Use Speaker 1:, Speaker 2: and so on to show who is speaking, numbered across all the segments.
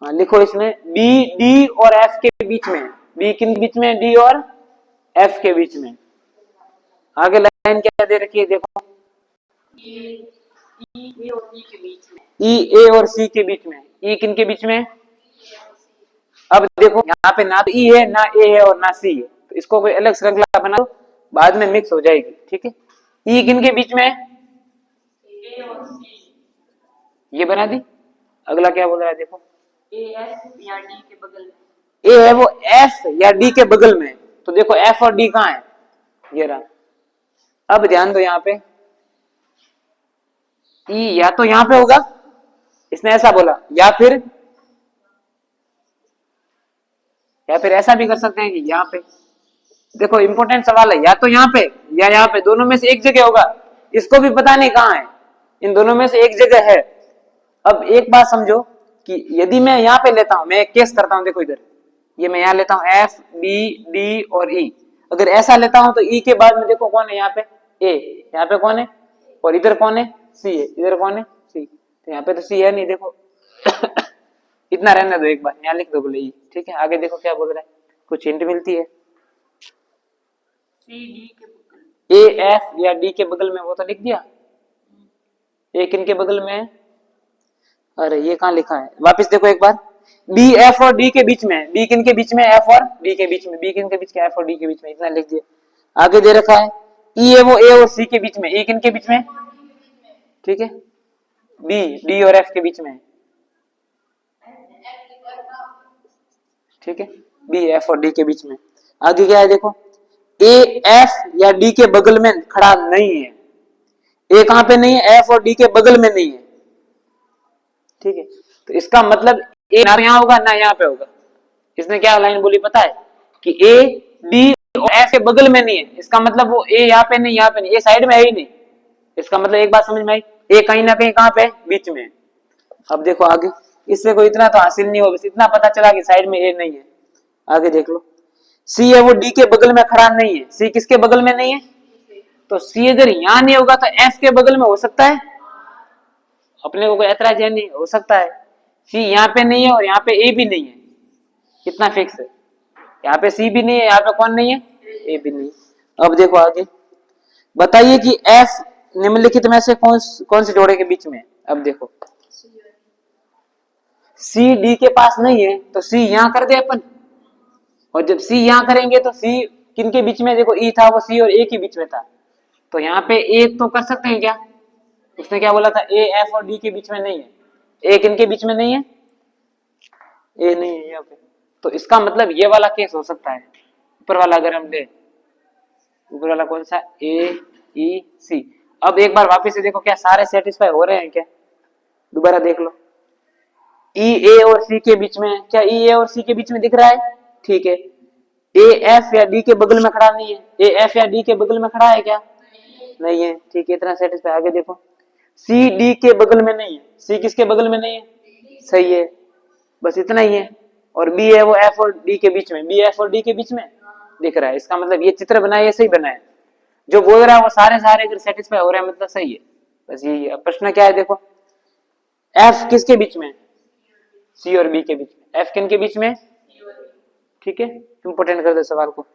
Speaker 1: हाँ लिखो इसमें बी डी और एफ के बीच में, बी किन बीच में, डी और एफ के बीच में। आगे लाइन क्या दे रखी है देखो, ई ए और सी के बीच में, ई ए और सी के बीच में, ई किन के बीच में। अब देखो यहाँ पे ना ई है ना ए है और ना सी है, तो इसको कोई अलग श्रृंखला बना दो, बाद में मिक्स हो जाएगी, ठीक है। ई किन के बीच में, ए और सी, ये बना दी। अगला क्या बोल रहा है देखो, ए एफ या डी के बगल में, ए है वो एफ या डी के बगल में, तो देखो एफ और डी कहाँ है, ये रहा। अब ध्यान दो यहाँ पे, ई या तो यहाँ पे होगा, इसने ऐसा बोला, या फिर ऐसा भी कर सकते हैं कि यहाँ पे। देखो इंपॉर्टेंट सवाल है, या तो यहाँ पे या यहाँ पे, दोनों में से एक जगह होगा, इसको भी पता नहीं कहाँ है, इन दोनों में से एक जगह है। अब एक बात समझो कि यदि मैं यहाँ पे लेता हूं, मैं एक केस करता हूं, देखो इधर, ये मैं यहाँ लेता हूं एफ बी डी और ई, अगर ऐसा लेता हूं तो ई के बाद में देखो कौन है यहाँ पे, ए, यहाँ पे कौन है, और इधर कौन है, सी है, इधर कौन है, सी, तो यहाँ पे तो सी है नहीं, देखो इतना रहने दो, एक बार यहाँ लिख दो बोले ई, ठीक है। आगे देखो क्या बोल रहा है, कुछ हिंट मिलती है, सी डी के बगल, ए एफ या डी के बगल में, वो तो लिख दिया, ए किन के बगल में है, अरे ये कहाँ लिखा है, वापस देखो एक बार, बी एफ और डी के बीच में, बी किन के बीच में, एफ और डी के बीच में, बी किन के बीच में, एफ और डी के बीच में, इतना लिख दिया। आगे दे रखा है ई है वो ए और सी के बीच में, ए किन के बीच में, ठीक है, बी डी और एफ के बीच में, ठीक है, बी एफ और डी के बीच में। आगे क्या है देखो, ए एफ या डी के बगल में खड़ा नहीं है, ए कहां पे नहीं है, एफ और डी के बगल में नहीं है, ठीक है। तो इसका मतलब ए ना यहाँ होगा ना यहाँ पे होगा। इसने क्या लाइन बोली पता है कि ए डी और एफ के बगल में नहीं है, इसका मतलब वो ए यहाँ पे नहीं, यहाँ पे नहीं, ए साइड में है ही नहीं, इसका मतलब एक बात समझ में आई, ए कहीं ना कहीं कहाँ पे, बीच में। अब देखो आगे, इससे कोई इतना तो हासिल नहीं हो, बस इतना पता चला कि साइड में ए नहीं है। आगे देख लो, सी है वो डी के बगल में खड़ा नहीं है, सी किसके बगल में नहीं है, तो सी अगर यहाँ नहीं होगा तो एफ के बगल में हो सकता है, अपने को कोई ऐतराज है नहीं, हो सकता है। सी यहाँ पे नहीं है और यहाँ पे ए भी नहीं है, कितना फिक्स है, यहाँ पे सी भी नहीं है, यहाँ पे कौन नहीं है, ए भी नहीं है। अब देखो आगे, बताइए कि एफ निम्नलिखित में से कौन से जोड़े के बीच में है। अब देखो सी डी के पास नहीं है, तो सी यहाँ कर दे अपन, और जब सी यहाँ करेंगे तो सी किन के बीच में, देखो ई था वो सी और ए के बीच में था, तो यहाँ पे ए तो कर सकते हैं क्या, उसने क्या बोला था, ए एफ और डी के बीच में नहीं है, ए किन के बीच में नहीं है, ए नहीं है यहाँ पे, तो इसका मतलब ये वाला केस हो सकता है। ऊपर वाला अगर हम ले, ऊपर वाला कौन सा, ए ई सी। अब एक बार वापस से देखो क्या सारे सेटिस्फाई हो रहे हैं क्या, दोबारा देख लो, ई ए और सी के बीच में, क्या ई ए और सी के बीच में दिख रहा है, ठीक है। ए एफ या डी के बगल में खड़ा नहीं है, ए एफ या डी के बगल में खड़ा है क्या, नहीं है, ठीक है, इतना सेटिस्फाई। आगे देखो, सी डी के बगल में नहीं है, सी किसके बगल में नहीं है, सही है, बस इतना ही है। और बी है वो एफ और डी के बीच में, बी एफ और डी के बीच में दिख रहा है, इसका मतलब ये चित्र बनाया, सही बनाया, जो बोल रहा है वो सारे अगर सेटिस्फाई हो रहे हैं मतलब सही है, बस यही है। प्रश्न क्या है देखो, एफ किसके बीच में, सी और बी के बीच में, एफ किन के बीच में, ठीक है, इंपोर्टेंट कर दो सवाल को,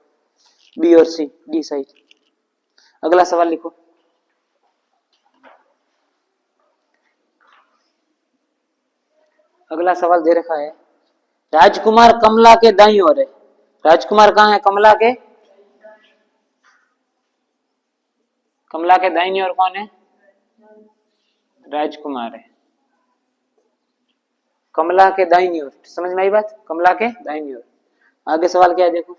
Speaker 1: बी और सी, डी साइड। अगला सवाल लिखो, अगला सवाल दे रखा है, राजकुमार कमला के दाईं ओर है, राजकुमार कहाँ है, कमला के, कमला के दाईं ओर कौन है, राजकुमार है, कमला के दाईं ओर, समझ में आई बात, कमला के दाईं ओर। आगे सवाल क्या है देखो,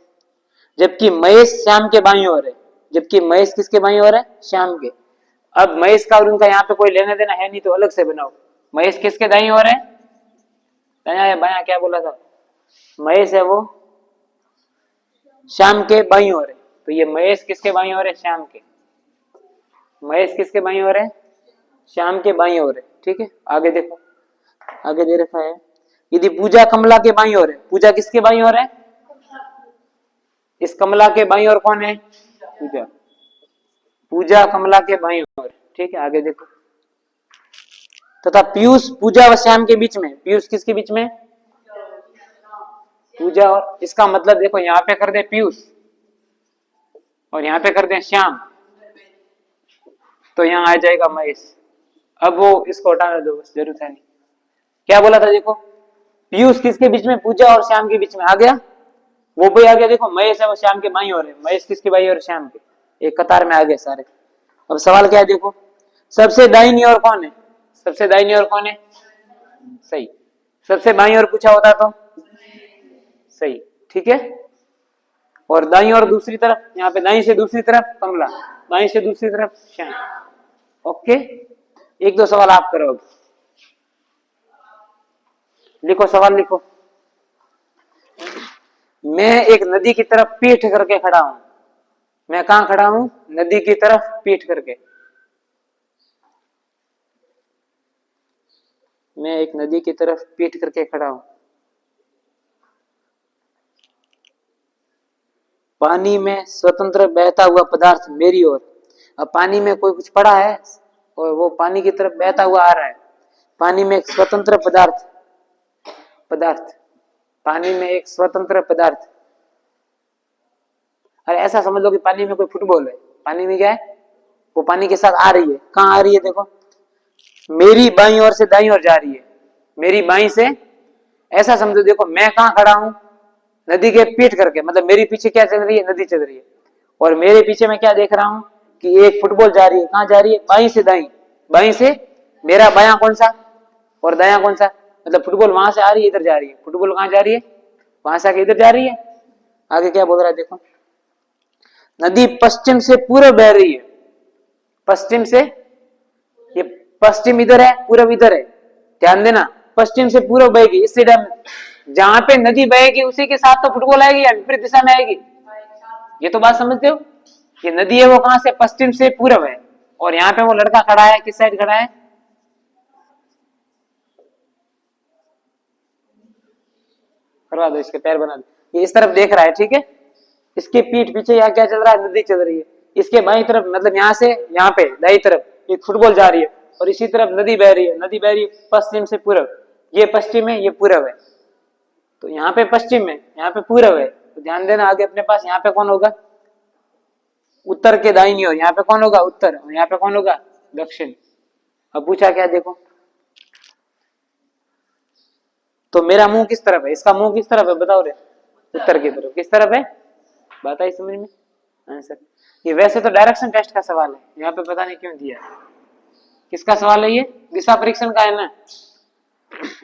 Speaker 1: जबकि महेश श्याम के बाईं ओर है, जबकि महेश किसके बाईं ओर है, श्याम के। अब महेश का और उनका यहाँ पे कोई लेना देना है नहीं, तो अलग से बनाओ, महेश किसके दाईं ओर है, दायां या बायां, क्या बोला था, महेश है वो श्याम के बाईं ओर है, तो ये महेश किसके बाईं ओर है, श्याम के, महेश किसके बाईं ओर है, श्याम के बाईं ओर है, ठीक है। आगे देखो, आगे दे रखा है, यदि पूजा कमला के बाईं ओर है, पूजा किसके बाईं ओर है, इस कमला के बाईं ओर कौन है, पूजा, पूजा कमला के बाईं ओर, ठीक है। आगे देखो, तथा पीयूष पूजा व श्याम के बीच में, पीयूष किसके बीच में, पूजा, और इसका मतलब देखो यहाँ पे कर दे पीयूष और यहाँ पे कर दे श्याम, तो यहाँ आ जाएगा महेश। अब वो इसको हटाने दो, बस जरूरत है नहीं। क्या बोला था देखो, पीयूष किसके बीच में, पूजा और श्याम के बीच में आ गया, वो भी आ गया। देखो महेश है वो श्याम के भाई और है, महेश किसके भाई और श्याम के, एक कतार में आ गए सारे। अब सवाल क्या है देखो, सबसे दाहिनी ओर कौन है, सबसे दाहिनी ओर कौन है, सही। सबसे बाईं ओर पूछा होता तो सही, ठीक है। और दाईं ओर दूसरी तरफ, यहाँ पे दाईं से दूसरी तरफ कमला, बाईं से दूसरी तरफ श्याम। ओके, एक दो सवाल आप करो। अब लिखो, सवाल लिखो। मैं एक नदी की तरफ पीठ करके खड़ा हूं, मैं कहां खड़ा हूं, नदी की तरफ पीठ करके। मैं एक नदी की तरफ पीठ करके खड़ा हूं, पानी में स्वतंत्र बहता हुआ पदार्थ मेरी ओर। अब पानी में कोई कुछ पड़ा है और वो पानी की तरफ बहता हुआ आ रहा है, पानी में एक स्वतंत्र पदार्थ, पदार्थ पानी में एक स्वतंत्र पदार्थ। अरे ऐसा समझ लो कि पानी में कोई फुटबॉल है, पानी में क्या है, वो पानी के साथ आ रही है, कहाँ आ रही है देखो, मेरी बाईं ओर से दाईं ओर जा रही है, मेरी बाईं से। ऐसा समझो देखो, मैं कहाँ खड़ा हूं, नदी के पीठ करके, मतलब मेरी पीछे क्या चल रही है, नदी चल रही है, और मेरे पीछे मैं क्या देख रहा हूं कि एक फुटबॉल जा रही है, कहाँ जा रही है, बाईं से दाईं, बाईं से। मेरा बायां कौन सा और दायां कौन सा, मतलब फुटबॉल वहां से आ रही है, इधर जा रही है, फुटबॉल कहाँ जा रही है, वहां से आके इधर जा रही है। आगे क्या बोल रहा है देखो, नदी पश्चिम से पूर्व बह रही है, पश्चिम से, ये पश्चिम इधर है, पूर्व इधर है, ध्यान देना, पश्चिम से पूर्व बहेगी, इस साइड जहां पे नदी बहेगी उसी के साथ तो फुटबॉल आएगी या विपरीत दिशा में आएगी, ये तो बात समझते हो। ये नदी है वो कहां से, पश्चिम से पूर्व है, और यहाँ पे वो लड़का खड़ा है, किस साइड खड़ा है, करवा दो इसके पैर बना दो, ये इस तरफ देख रहा है, ठीक है। इसके पीठ पीछे यहाँ क्या चल रहा है, नदी चल रही है, इसके बाईं तरफ, मतलब यहाँ से यहाँ पे दाईं तरफ एक फुटबॉल जा रही है, और इसी तरफ नदी बह रही है, नदी बह रही है पश्चिम से पूर्व, ये पश्चिम है ये पूर्व है, तो यहाँ पे पश्चिम है यहाँ पे पूर्व है, तो ध्यान देना आगे अपने पास यहाँ पे कौन होगा, उत्तर के दाईनी ओर, यहाँ पे कौन होगा, उत्तर, और यहाँ पे कौन होगा, दक्षिण। अब पूछा क्या देखो, तो मेरा मुंह किस तरफ है, इसका मुंह किस तरफ है बताओ रे, उत्तर की तरफ, किस तरफ है, बात आई समझ में, आंसर। ये वैसे तो डायरेक्शन टेस्ट का सवाल है, यहाँ पे पता नहीं क्यों दिया, किसका सवाल है ये, दिशा परीक्षण का है ना।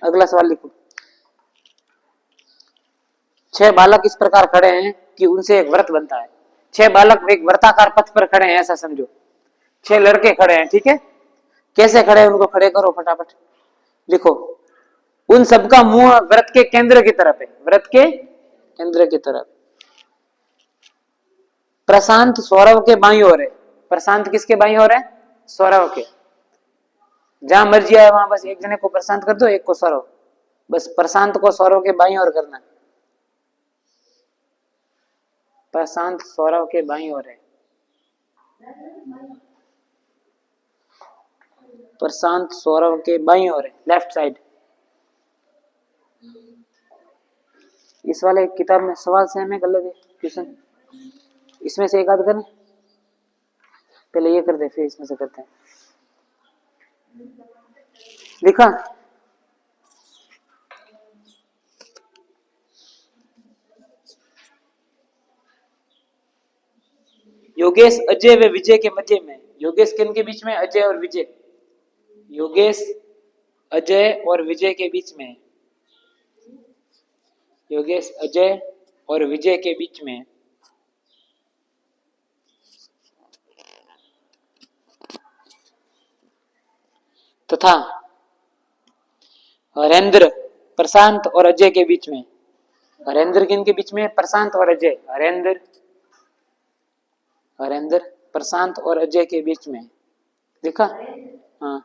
Speaker 1: अगला सवाल लिखो, 6 बालक इस प्रकार खड़े हैं कि उनसे एक व्रत बनता है, 6 बालक एक व्रताकार पथ पर खड़े हैं, ऐसा समझो, 6 लड़के खड़े हैं, ठीक है। कैसे खड़े हैं, उनको खड़े करो फटाफट, लिखो, उन सबका मुंह व्रत के केंद्र की तरफ है, व्रत के केंद्र की तरफ। प्रशांत सौरव के बाईं ओर है, प्रशांत किसके बाईं ओर है, सौरव के, जहां मर्जी आए वहां बस एक जने को प्रशांत कर दो, एक को सौरव, बस प्रशांत को सौरव के बाईं ओर करना, प्रशांत सौरव के बाईं ओर है, प्रशांत सौरव के बाईं ओर है, लेफ्ट साइड। इस वाले किताब में सवाल सेम है, गलत है क्वेश्चन, इसमें से एक आध करना, पहले ये कर दे फिर इसमें से करते हैं। लिखा, योगेश अजय व विजय के मध्य में, योगेश किन के बीच में, अजय और विजय, योगेश अजय और विजय के बीच में, योगेश अजय और विजय के बीच में, तथा हरेंद्र प्रशांत और अजय के बीच में, हरेंद्र किन के बीच में, प्रशांत और अजय, हरेंद्र, हरेंद्र प्रशांत और अजय के बीच में, देखा, हाँ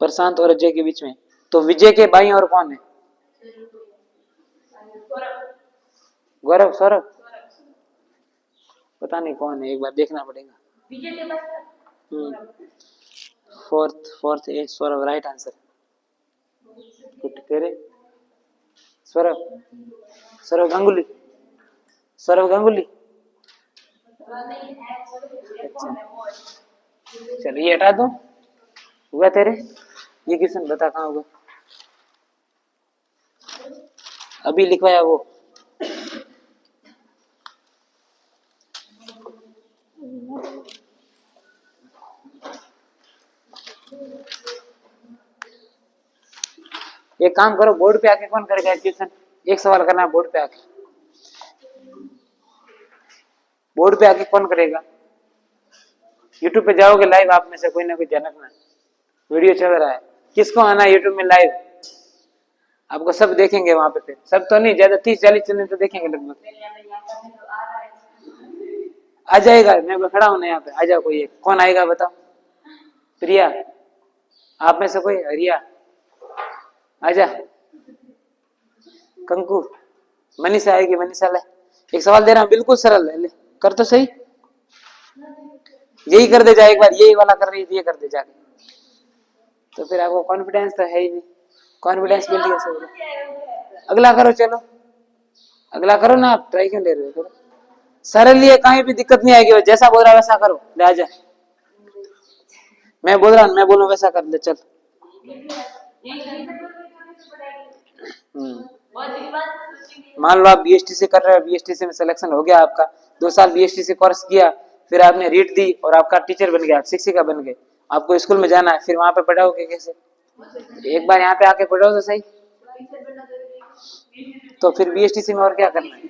Speaker 1: प्रशांत और अजय के बीच में। तो विजय के बाईं और कौन है, गौरव, सौरभ, पता नहीं कौन है, एक बार देखना पड़ेगा। फोर्थ, फोर्थ ए सौरभ, राइट आंसर, गुड, तेरे सौरभ, सौरभ गांगुली, सौरभ गांगुली। अच्छा चलो ये हटा दो। हुआ तेरे? ये क्वेश्चन बता कहाँ होगा? अभी लिखवाया वो। एक काम करो, बोर्ड पे आके कौन करेगा क्वेश्चन? एक सवाल करना है बोर्ड पे आके। बोर्ड पे आके कौन करेगा? यूट्यूब पे जाओगे लाइव, आप में से कोई ना कोई ध्यान रखना, वीडियो चल रहा है। किसको आना यूट्यूब में लाइव? आपको सब देखेंगे वहां पे। फिर सब तो नहीं, ज्यादा 30-40 चैनल तो देखेंगे लगभग। आ जाएगा, मैं खड़ा हूं ना यहाँ पे, आ जाओ कोई एक। कौन आएगा बताओ? प्रिया, आप में से कोई? हरिया आजा, कंकु, मनीषा आएगी, मनीषा ले। एक सवाल दे रहा हूं, बिल्कुल सरल है, ले कर तो सही। यही कर दे जा एक बार, यही वाला कर रही थी, ये कर दे जाके। तो फिर आपको कॉन्फिडेंस तो है ही नहीं, कॉन्फिडेंस बिल्ड कैसे? अगला करो, चलो अगला करो ना। आप ट्राई क्यों ले रहे हो? करो सरल, ये कहीं भी दिक्कत नहीं आएगी। जैसा बोल रहा वैसा करो, ले आजा। मैं बोल रहा हूँ, मैं बोलूं वैसा कर ले, चल। मान लो आप बीएसटी से कर रहे हो, बीएसटी से में सिलेक्शन हो गया आपका, 2 साल बीएसटी से कोर्स किया, फिर आपने रीट दी और आपका टीचर बन गया, शिक्षिका बन गए। आपको स्कूल में जाना है, फिर वहां पे पढ़ाओगे कैसे? एक बार यहाँ पे आके पढ़ाओ तो सही। तो फिर बीएसटीसी में और क्या करना है?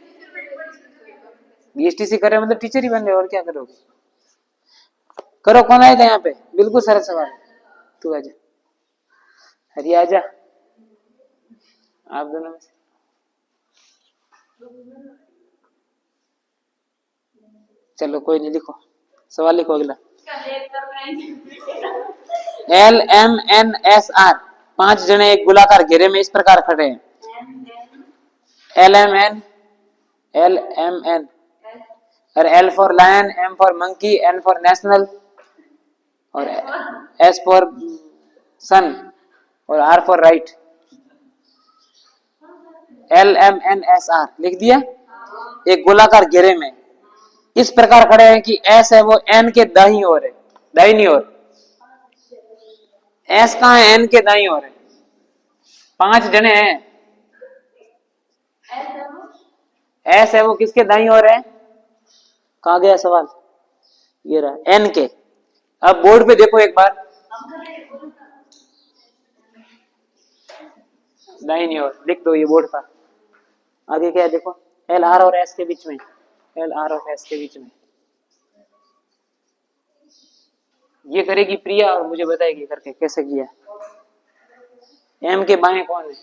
Speaker 1: बीएसटीसी कर रहे मतलब टीचर ही बन रहे, और क्या करोगे? करो, कौन आएगा यहाँ पे? बिल्कुल सरल सवाल। तू आजा, हरी आजा, आप दोनों में से। चलो कोई नहीं, लिखो सवाल, लिखो अगला। LMNSR, 5 जने एक गोलाकार घेरे में इस प्रकार खड़े हैं। LMN, और L for lion, M for monkey, N for national, और S फॉर सन, और R फॉर राइट। LMNSR लिख दिया। एक गोलाकार घेरे में इस प्रकार खड़े हैं कि S है वो N के दाईं ओर है, दाहिनी ओर। S कहाँ है? N के दाईं ओर है। 5 जने हैं, S है वो किसके दाईं ओर है? कहाँ गया सवाल? ये रहा, N के। अब बोर्ड पे देखो एक बार, दाहिनी ओर लिख दो, ये बोर्ड का। आगे क्या है देखो, LR और S के बीच में, LR और S के बीच में। ये करेगी प्रिया और मुझे बताएगी करके कैसे किया। M के बाएं कौन है?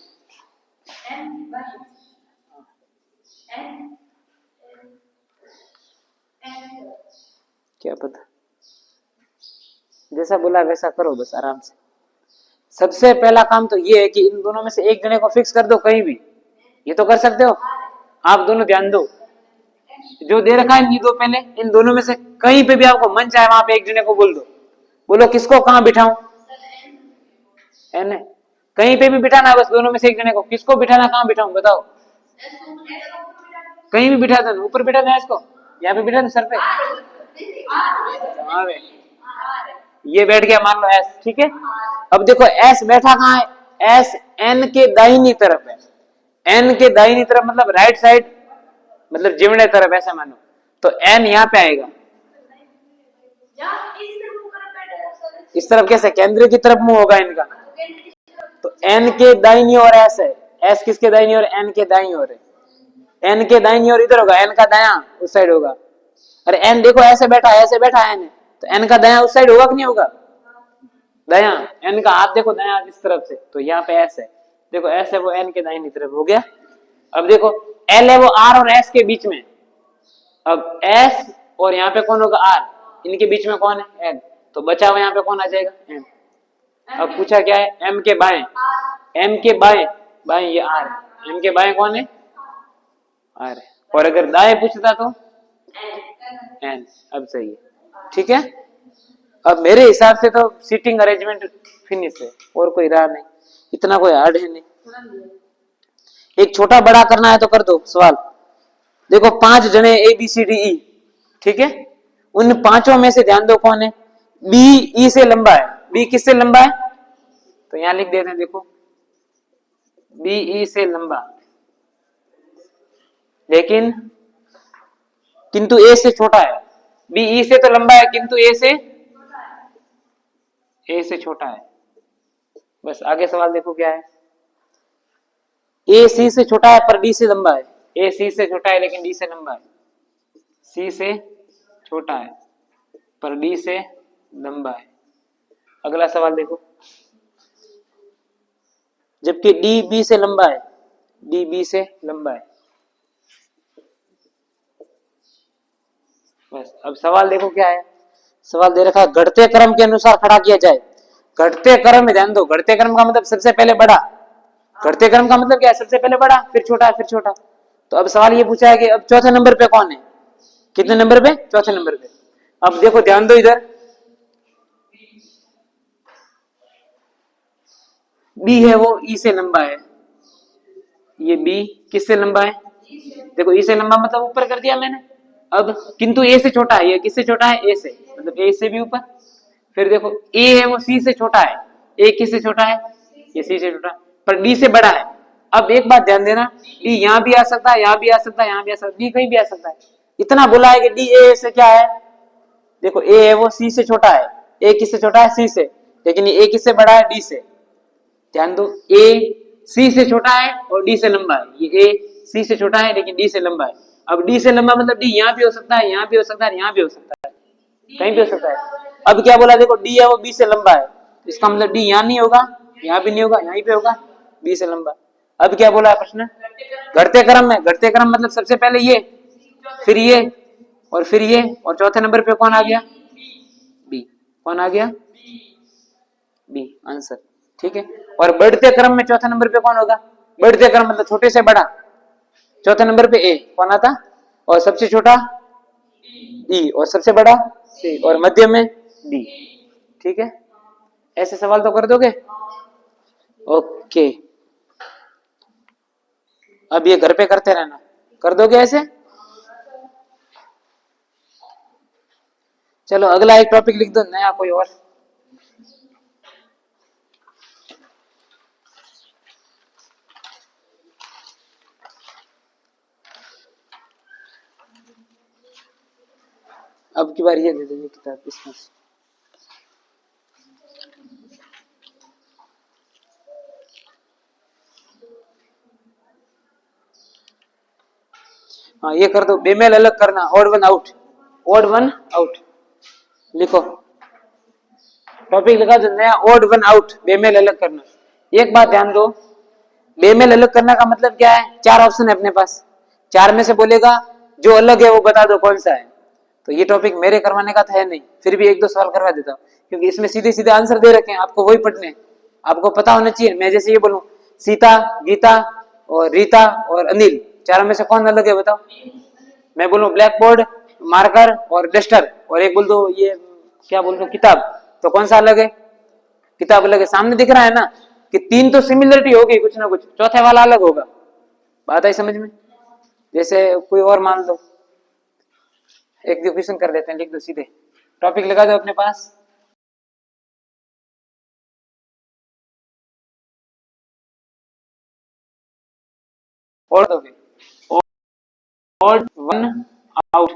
Speaker 1: क्या पता, जैसा बोला वैसा करो बस आराम से। सबसे पहला काम तो ये है कि इन दोनों में से एक जने को फिक्स कर दो कहीं भी, ये तो कर सकते हो आप दोनों। ध्यान दो, जो दे रखा है ये दो, पहले इन दोनों में से कहीं पे भी आपको मन चाहे वहां पे एक जने को बोल दो। बोलो किसको कहाँ बिठाऊं? N, कहीं पे भी बिठाना है बस, दोनों में से एक जने को। किसको बिठाना, कहाँ बिठाऊं बताओ? कहीं भी बिठा दो, ऊपर बिठा दो इसको, यहाँ पे बिठा दो सर पे। ये बैठ गया मान लो S, ठीक है। अब देखो S बैठा कहाँ है? S N के दाहिनी तरफ है। N के दाहिनी तरफ मतलब राइट साइड, मतलब जिमड़े तरफ, ऐसा मानो। तो N यहाँ पे आएगा। इस तरफ कैसे? केंद्र की तरफ मुंह होगा इनका। तो N के दाहिनी ओर S है। S किसके दाहिनी ओर? N के दाहिनी ओर है। N के दाहिनी ओर इधर होगा, N का दायां उस साइड होगा। अरे N देखो ऐसे बैठा है, ऐसे बैठा है N, तो N का दायां उस साइड होगा कि नहीं होगा? दायां। N का हाथ देखो दायां इस तरफ से, तो यहाँ पे S है। देखो S है वो N के दाहिनी तरफ, हो गया। अब देखो L है वो R और S के बीच में। अब S और यहाँ पे कौन होगा? R, इनके बीच में कौन है? L, तो बचा हुआ यहाँ पे कौन आ जाएगा? M। अब पूछा क्या है? M के बाएं, M के बाएं, बाएं ये R, M के बाएं कौन है? R। और अगर दाएं पूछता तो N। अब सही है, ठीक है। अब मेरे हिसाब से तो सीटिंग अरेंजमेंट फिनिश है, और कोई राह नहीं, इतना कोई हार्ड है नहीं। एक छोटा बड़ा करना है तो कर दो सवाल। देखो 5 जने ABCDE, ठीक है, उन पांचों में से ध्यान दो कौन है, बी ई से लंबा है। बी किससे लंबा है, तो यहां लिख देते हैं, देखो बी ई से लंबा, लेकिन किंतु ए से छोटा है। बी ई से तो लंबा है किंतु ए से छोटा है। बस आगे सवाल देखो क्या है, ए सी से छोटा है पर डी से लंबा है। ए सी से छोटा है लेकिन डी से लंबा है। सी से छोटा है पर डी से लंबा है। अगला सवाल देखो, जबकि डी बी से लंबा है, डी बी से लंबा है। बस अब सवाल देखो क्या है, सवाल दे रखा है घटते क्रम के अनुसार खड़ा किया जाए। घटते क्रम में ध्यान दो, घटते क्रम का मतलब सबसे पहले बड़ा, घटते क्रम का मतलब क्या है, सबसे पहले बड़ा फिर छोटा फिर छोटा। तो अब सवाल ये पूछा है कि अब चौथे नंबर पे कौन है, कितने नंबर पे, चौथे नंबर पे। अब देखो ध्यान दो इधर, बी है वो ई से लंबा है, ये बी किससे लंबा है, देखो ई से लंबा मतलब ऊपर कर दिया मैंने। अब किंतु ए से छोटा है, ये किससे छोटा है, ए से, मतलब ए से भी ऊपर। फिर देखो ए है वो सी से छोटा है, ए किससे छोटा है, ये सी से छोटा है, पर डी से बड़ा है। अब एक बात ध्यान देना, डी यहाँ भी आ सकता है, यहाँ भी आ सकता है, यहाँ भी आ सकता है, डी कहीं भी आ सकता है। इतना बोला है कि डी ए से क्या है, देखो ए है वो सी से छोटा है, ए किससे छोटा है, सी से, लेकिन ये ए किससे बड़ा है, डी से। ध्यान दो, ए सी से छोटा है और डी से लंबा है, ये ए सी से छोटा है लेकिन डी से लंबा है। अब डी से लंबा मतलब डी यहाँ भी हो सकता है, यहाँ भी हो सकता है, यहाँ भी हो सकता है, कहीं भी हो सकता है। अब क्या बोला, देखो डी है वो बी से लंबा है, इसका मतलब डी यहाँ नहीं होगा, यहाँ भी नहीं होगा, यहीं पे होगा, बी से लंबा। अब क्या बोला है प्रश्न, घटते क्रम में, घटते क्रम मतलब सबसे पहले ये, फिर ये, और फिर ये, और चौथे नंबर पे कौन आ गया, बी। कौन आ गया, बी आंसर, ठीक है। और बढ़ते क्रम में चौथे नंबर पे कौन होगा, बढ़ते क्रम मतलब छोटे से बड़ा, चौथे नंबर पे ए कौन आता, और सबसे छोटा ई, और सबसे बड़ा सी, और मध्य में डी, ठीक है। ऐसे सवाल तो कर दोगे, ओके। अब ये घर पे करते रहना, कर दोगे ऐसे। चलो अगला एक टॉपिक लिख दो नया कोई और। अब की बार ये दे देंगे किताब इसमें से। हाँ ये कर दो, बेमेल अलग करना, odd one out, odd one out लिखो, टॉपिक लिखा दो नया, ऑड वन आउट, बेमेल अलग करना। एक बात ध्यान दो, बेमेल अलग करना का मतलब क्या है, चार ऑप्शन है अपने पास, चार में से बोलेगा जो अलग है वो बता दो कौन सा है। तो ये टॉपिक मेरे करवाने का था नहीं, फिर भी एक दो सवाल करवा देता हूँ, क्योंकि इसमें सीधे सीधे आंसर दे रखे हैं, आपको वही पढ़ने, आपको पता होना चाहिए। मैं जैसे ये बोलूं सीता, गीता और रीता और अनिल, चारों में से कौन अलग है बताओ। मैं बोलूं ब्लैक बोर्ड, मार्कर और डस्टर, और एक बोल दो ये क्या बोल दो किताब, तो कौन सा अलग है, किताब अलग है। सामने दिख रहा है ना कि तीन तो सिमिलरिटी होगी कुछ ना कुछ, चौथे वाला अलग होगा। बात आई समझ में, जैसे कोई और मान लो, एक दो क्वेश्चन कर लेते हैं, लिख दो सीधे, टॉपिक लगा दो अपने पास। और दोगे, ऑड वन आउट,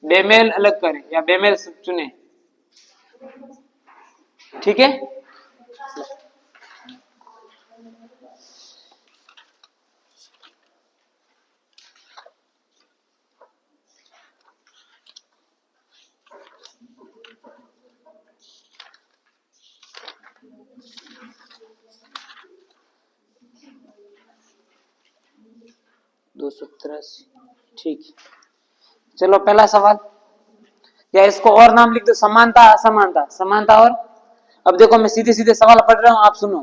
Speaker 1: बेमेल अलग करें या बेमेल चुने, ठीक है। दो सौ तिरासी, ठीक। चलो पहला सवाल, या इसको और नाम लिख दो, समानता असमानता, समानता और। अब देखो मैं सीधे सीधे सवाल पढ़ रहा हूं, आप सुनो,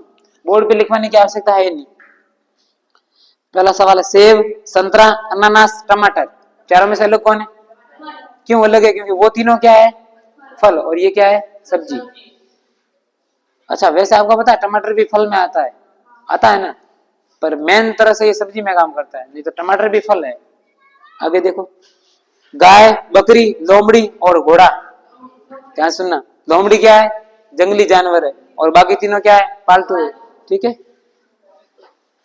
Speaker 1: बोर्ड पे लिखवाने की आवश्यकता है नहीं। पहला सवाल है, सेब, संतरा, अनानास, टमाटर, चारों में से अलग कौन है, क्यों अलग है, क्योंकि वो तीनों क्या है, फल, और ये क्या है, सब्जी। अच्छा वैसे आपको पता है टमाटर भी फल में आता है ना, पर मेन तरह से ये सब्जी में काम करता है, नहीं तो टमाटर भी फल है। आगे देखो, गाय, बकरी, लोमड़ी और घोड़ा। ध्यान सुनना, लोमड़ी क्या है? जंगली जानवर है, और बाकी तीनों क्या है? पालतू है। ठीक है।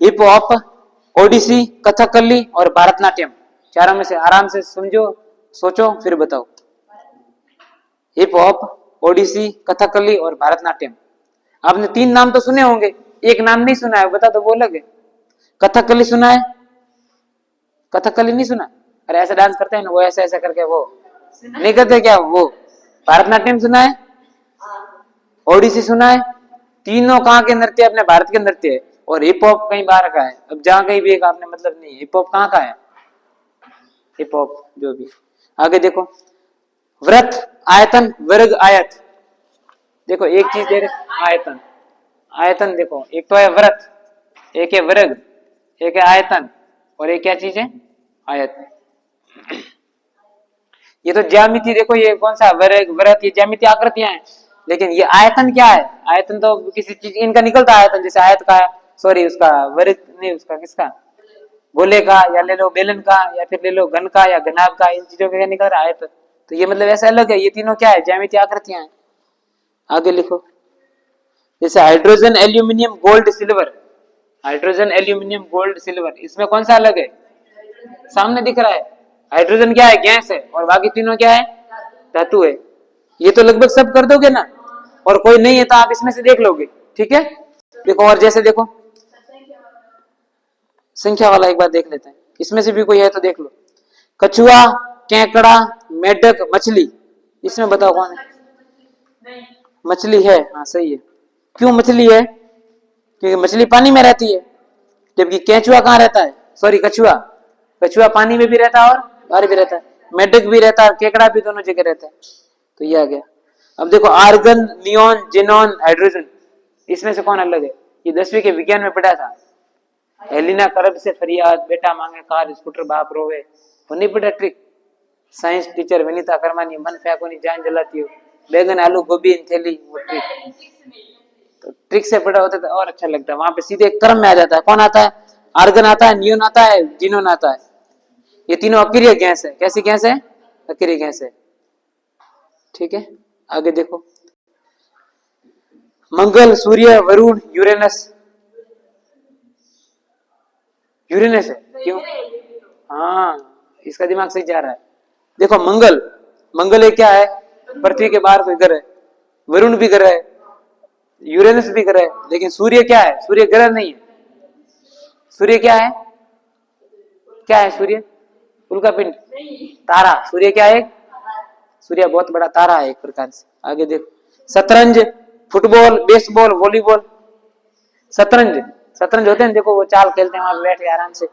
Speaker 1: हिप हॉप, ओडिसी, कथकली और भारतनाट्यम, चारों में से आराम से समझो, सोचो, फिर बताओ। हिप हॉप, ओडिसी, कथकली और भारतनाट्यम। आपने 3 नाम तो सुने होंगे, एक नाम नहीं सुना है, बता दो, वो अलग है। कथकली सुना है? कथकली नहीं सुना? अरे ऐसा डांस करते हैं ना वो, ऐसा ऐसा करके, वो नहीं करते क्या वो? भारतनाट्यम सुना है? ओडिसी सुना है? तीनों कहाँ के नृत्य? अपने भारत के नृत्य है। और हिप हॉप कहीं बाहर का है। अब जहां कहीं भी एक आपने मतलब नहीं, हिप हॉप कहाँ का है? हिप हॉप जो भी। आगे देखो, व्रत, आयतन, वर्ग, आयत। देखो एक चीज दे रहे, आयतन। आयतन देखो, एक तो है व्रत, एक है वर्ग, एक है आयतन, और एक क्या चीज है? आयत। ये तो ज्यामिति देखो, ये कौन सा वर्ग, व्रत, ये ज्यामिति आकृतियां हैं। लेकिन ये आयतन क्या है? आयतन तो किसी चीज, इनका निकलता है आयतन, जैसे आयत का, सॉरी उसका वर्ग नहीं, उसका किसका, गोले का, या ले लो बेलन का, या फिर ले लो घन का या घनाभ का, इन चीजों का क्या निकल रहा है? आयत। तो ये मतलब ऐसा अलग है, ये तीनों क्या है? ज्यामिति आकृतियां हैं। आगे लिखो, जैसे hydrogen, aluminium, gold, silver. Hydrogen, aluminium, gold, silver, इसमें कौन सा अलग है? सामने दिख रहा है। हाइड्रोजन क्या है? गैस है, और बाकी तीनों क्या है? धातु है। ये तो लगभग सब कर दोगे ना, और कोई नहीं है तो आप इसमें से देख लोगे। ठीक है। देखो, और जैसे देखो, संख्या वाला एक बार देख लेते हैं, इसमें से भी कोई है तो देख लो। कछुआ, केकड़ा, मेढक, मछली, इसमें बताओ कौन है? मछली है। हाँ सही है। क्यों मछली है? क्योंकि मछली पानी में रहती है, जबकि केंचुआ कहाँ रहता है? सॉरी, कछुआ। कछुआ पानी में भी रहता है और बाहर भी रहता है। मेढक भी रहता है, केकड़ा भी, दोनों जगह रहता है। तो ये आ गया। अब देखो, आर्गन, नियोन, जेनॉन, हाइड्रोजन, इसमें से कौन अलग है? ये 10वीं के विज्ञान में पढ़ा था। हेलिना करब से फरियाद, बेटा मांगे कार, स्कूटर बाप रोवे, वो नहीं पढ़ा ट्रिक? साइंस टीचर विनीता कर्मानी, मन फेंकोनी जान जलाती हो, बैगन आलू गोभी इन थैली, वो ट्रिक। तो ट्रिक से पढ़ा होता तो और अच्छा लगता है। वहां पे सीधे क्रम में आ जाता है। कौन आता है? आर्गन आता है, नियोन आता है, जीनोन आता है। ये तीनों अक्रिय गैस है। कैसी गैस है? अक्रिय गैस है। ठीक है। आगे देखो, मंगल, सूर्य, वरुण, यूरेनस। यूरेनस है क्यों? हाँ, इसका दिमाग सही जा रहा है। देखो, मंगल, मंगल एक क्या है? पृथ्वी के बाहर कोई ग्रह है। वरुण भी ग्रह है, यूरेनस भी ग्रह है, लेकिन सूर्य क्या है? सूर्य ग्रह नहीं है। सूर्य क्या है? क्या है सूर्य? उल्कापिंड, तारा। सूर्य क्या है? सूर्य बहुत बड़ा तारा है एक प्रकार से। आगे देखो, शतरंज, फुटबॉल, बेसबॉल, वॉलीबॉल। शतरंज, शतरंज होते हैं देखो, वो चाल खेलते हैं वहां बैठ के आराम से।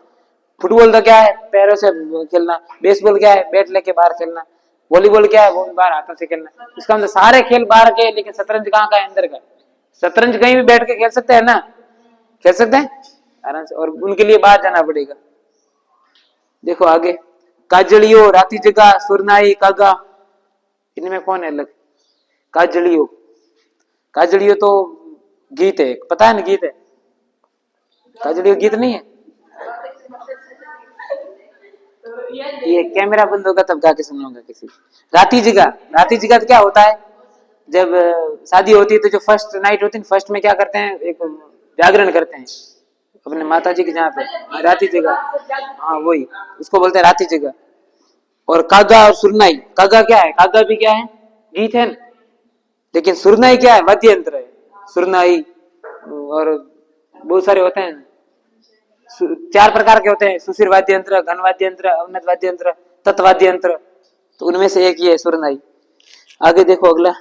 Speaker 1: फुटबॉल तो क्या है? पैरों से खेलना। बेसबॉल क्या है? बैट लेके बाहर खेलना। वॉलीबॉल क्या है? वो भी बाहर हाथों से खेलना। इसका मतलब सारे खेल बाहर के, लेकिन शतरंज कहाँ का है? अंदर का। शतरंज कहीं भी बैठ के खेल सकते हैं ना? खेल सकते हैं आराम से, और उनके लिए बाहर जाना पड़ेगा। देखो आगे, काजलियो, राती जगा, सुरनाई, कागा, इनमें कौन है अलग? काजलियो, काजलियो तो गीत है, पता है ना गीत है? काजलियो गीत नहीं है? ये कैमरा बंद होगा तब गा के सुनाऊंगा किसी। राती जगा, राती जगा क्या होता है? जब शादी होती है तो जो फर्स्ट नाइट होती है, फर्स्ट में क्या करते हैं? एक जागरण करते हैं अपने माता जी के, जहाँ पे राती जगह। हाँ वही, उसको बोलते हैं राती जगह। और कागा और सुरनाई, कागा क्या है? कागा भी क्या है? गीत है ना। लेकिन सुरनाई क्या है? वाद्य यंत्र है। सुरनाई और बहुत सारे होते हैं, 4 प्रकार के होते हैं, सुशिर वाद्य यंत्र, घन वाद्य यंत्र, अवनत वाद्य यंत्र, तत्वाद्य यंत्र। तो उनमें से एक ये है सुरनाई। आगे देखो अगला,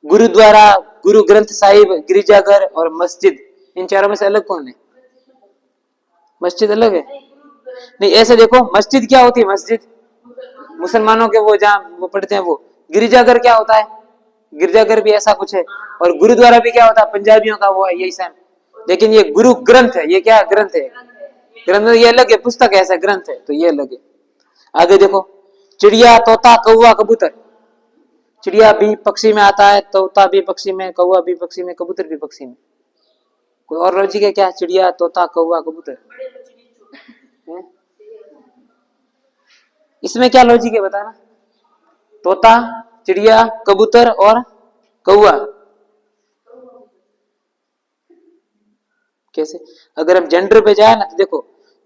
Speaker 1: गुरुद्वारा, गुरु ग्रंथ साहिब, गिरिजाघर और मस्जिद, इन चारों में से अलग कौन है? मस्जिद अलग है? नहीं, ऐसे देखो, मस्जिद क्या होती है? मस्जिद मुसलमानों के, वो जहाँ वो पढ़ते हैं वो। गिरिजाघर क्या होता है? गिरजाघर भी ऐसा कुछ है। और गुरुद्वारा भी क्या होता है? पंजाबियों का वो है, यही सेम। लेकिन ये गुरु ग्रंथ है, ये क्या ग्रंथ है? ग्रंथ ये अलग है, पुस्तक है, ऐसा ग्रंथ है, तो ये अलग है। आगे देखो, चिड़िया, तोता, कौवा, कबूतर। चिड़िया भी पक्षी में आता है, तोता भी पक्षी में, कौवा भी पक्षी में, कबूतर भी पक्षी में। कोई और लॉजिक है क्या? चिड़िया, तोता, कौवा, कबूतर, हैं? इसमें क्या लॉजिक है बताना? तोता, चिड़िया, कबूतर और कौवा, कैसे? अगर हम जेंडर पे जाए ना तो देखो,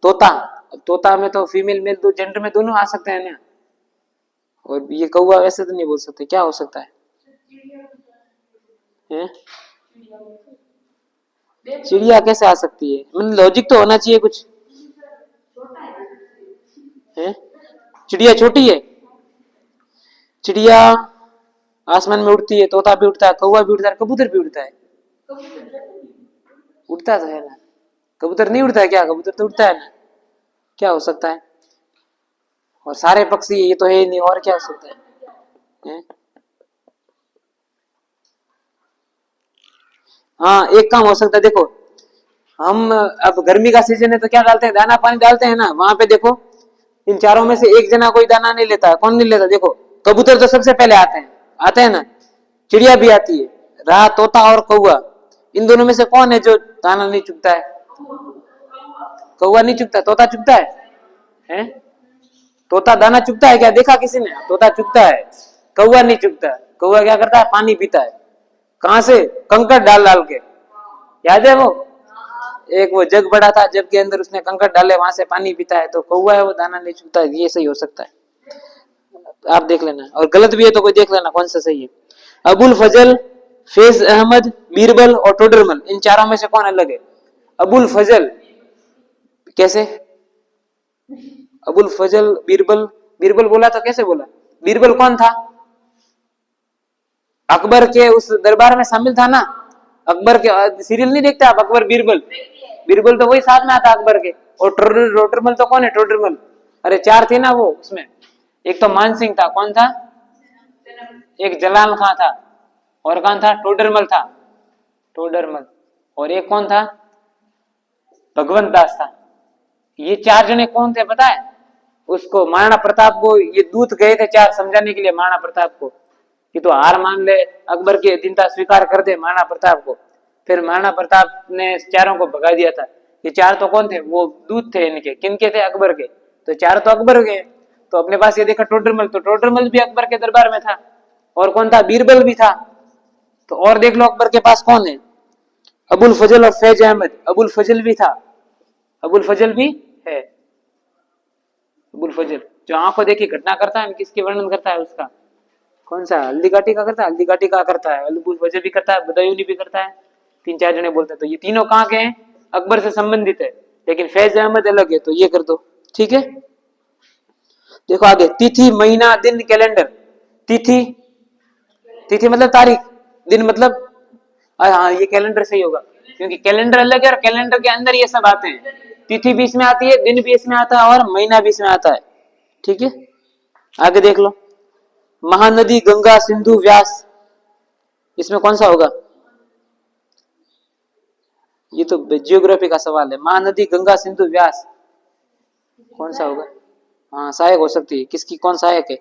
Speaker 1: तोता, अब तोता में तो फीमेल मेल दो जेंडर में दोनों आ सकते हैं ना, और ये कौवा वैसे तो नहीं बोल सकते, क्या हो सकता है? हैं? चिड़िया कैसे आ सकती है? मतलब लॉजिक तो होना चाहिए कुछ, है? चिड़िया छोटी है? चिड़िया आसमान में उड़ती है, तोता भी उड़ता है, कौवा भी उड़ता है, कबूतर भी उड़ता है, उड़ता तो है ना। कबूतर नहीं उड़ता है क्या? कबूतर तो उड़ता है ना, क्या हो सकता है? और सारे पक्षी ये तो है ही नहीं, और क्या हो सकता है? हैं? हाँ, एक काम हो सकता है, देखो हम अब गर्मी का सीजन है तो क्या डालते हैं? दाना पानी डालते हैं ना, वहां पे देखो इन चारों में से एक जना कोई दाना नहीं लेता है, कौन नहीं लेता? देखो कबूतर तो सबसे पहले आते हैं ना, चिड़िया भी आती है, रहा तोता और कौवा, इन दोनों में से कौन है जो दाना नहीं चुगता है? कौवा नहीं चुगता, तोता चुगता है? तोता दाना चुगता है क्या? देखा किसी ने? तोता चुगता है, कौवा नहीं चुगता। कौवा क्या करता है? पानी पीता है, कहां से? कंकड़ डाल डाल के, याद है वो? एक वो जग बड़ा था, जग के अंदर उसने कंकड़ डाले, वहां से पानी पीता है, तो कौवा है वो, दाना नहीं चुगता है। ये सही हो सकता है, आप देख लेना, और गलत भी है तो कोई देख लेना कौन सा सही है। अबुल फजल, फैज अहमद, बीरबल और टोडरमल, इन चारों में से कौन अलग है? अबुल फजल, कैसे? अबुल फजल, बीरबल, बीरबल बोला तो कैसे बोला? बीरबल कौन था? अकबर के उस दरबार में शामिल था ना, अकबर के सीरियल नहीं देखते आप? अकबर बीरबल, बीरबल तो वही साथ में आता अकबर के। और टोडरमल तो कौन है? टोडरमल, अरे चार थे ना वो उसमें, एक तो मान सिंह था, कौन था? एक जलाल खां था, और कौन था? टोडरमल था, टोडरमल। और एक कौन था? भगवंत दास था। ये चार जने कौन थे पता है? उसको महाराणा प्रताप को ये दूत गए थे चार समझाने के लिए महाराणा प्रताप को, कि तो हार मान ले, अकबर की अधीनता स्वीकार कर दे महाराणा प्रताप को। फिर महाराणा प्रताप ने चारों को भगा दिया था। ये चार तो कौन थे? वो दूत थे इनके, किनके थे? अकबर के। तो चार तो अकबर के, तो अपने पास ये देखा टोडरमल, तो टोडरमल भी अकबर के दरबार में था। और कौन था? बीरबल भी था। तो और देख लो अकबर के पास कौन है? अबुल फजल और फैज अहमद, अबुल फजल भी था, अबुल फजल भी है। अबुल फजल जो आंखों देखी घटना करता है, किसके वर्णन करता है उसका? कौन सा? हल्दी घाटी का करता है, हल्दी घाटी का करता है, अबुल फजल भी करता है, बदायूनी भी करता है, तीन चार जने बोलते हैं। तो ये तीनों कहाँ के हैं? अकबर से संबंधित है, लेकिन फैज अहमद अलग है, तो ये कर दो, ठीक है। देखो आगे, तिथि, महीना, दिन, कैलेंडर। तिथि, तिथि मतलब तारीख, दिन मतलब, हाँ ये कैलेंडर सही होगा, क्योंकि कैलेंडर अलग है और कैलेंडर के अंदर ये सब आते हैं। तिथि भी इसमें आती है, दिन भी इसमें आता है, और महीना भी इसमें आता है, ठीक है। आगे देख लो, महानदी, गंगा, सिंधु, व्यास, इसमें कौन सा होगा? ये तो जियोग्राफी का सवाल है। महानदी, गंगा, सिंधु, व्यास, कौन सा होगा? हाँ सहायक हो सकती है, किसकी? कौन सहायक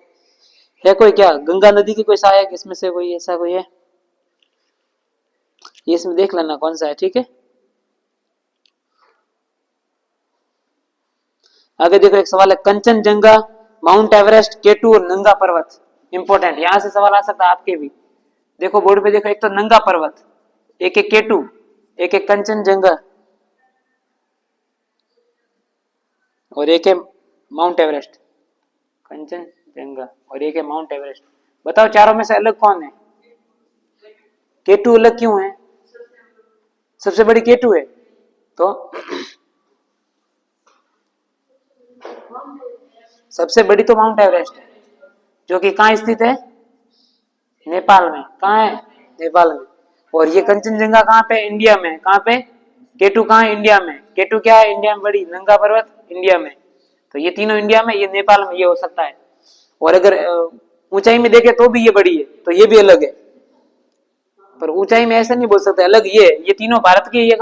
Speaker 1: है कोई क्या? गंगा नदी की कोई सहायक इसमें से कोई ऐसा कोई है? ये इसमें देख लेना कौन सा है, ठीक है। आगे देखो, एक सवाल है, कंचनजंगा, माउंट एवरेस्ट, केटू और नंगा पर्वत। इंपॉर्टेंट, यहां से सवाल आ सकता है आपके भी। देखो बोर्ड पे देखो, एक तो नंगा पर्वत, एक एक केटू, एक एक कंचनजंगा, और एक है माउंट एवरेस्ट। कंचनजंगा और एक है माउंट एवरेस्ट। बताओ चारों में से अलग कौन है? केटू अलग क्यों है? सबसे बड़ी केटू है, तो सबसे बड़ी तो माउंट एवरेस्ट है, जो कि कहाँ स्थित है? नेपाल में। कहाँ है? नेपाल में। और ये कंचनजंगा कहाँ पे? इंडिया में। कहाँ पे? केटू कहाँ है? इंडिया में। केटू क्या है? इंडिया में बड़ी, नंगा पर्वत इंडिया में। तो ये तीनों इंडिया में, ये नेपाल में, ये हो सकता है। और अगर ऊंचाई में देखे तो भी ये बड़ी है, तो ये भी अलग है। पर ऊंचाई में ऐसा नहीं बोल सकते अलग, ये तीनों भारत के, ये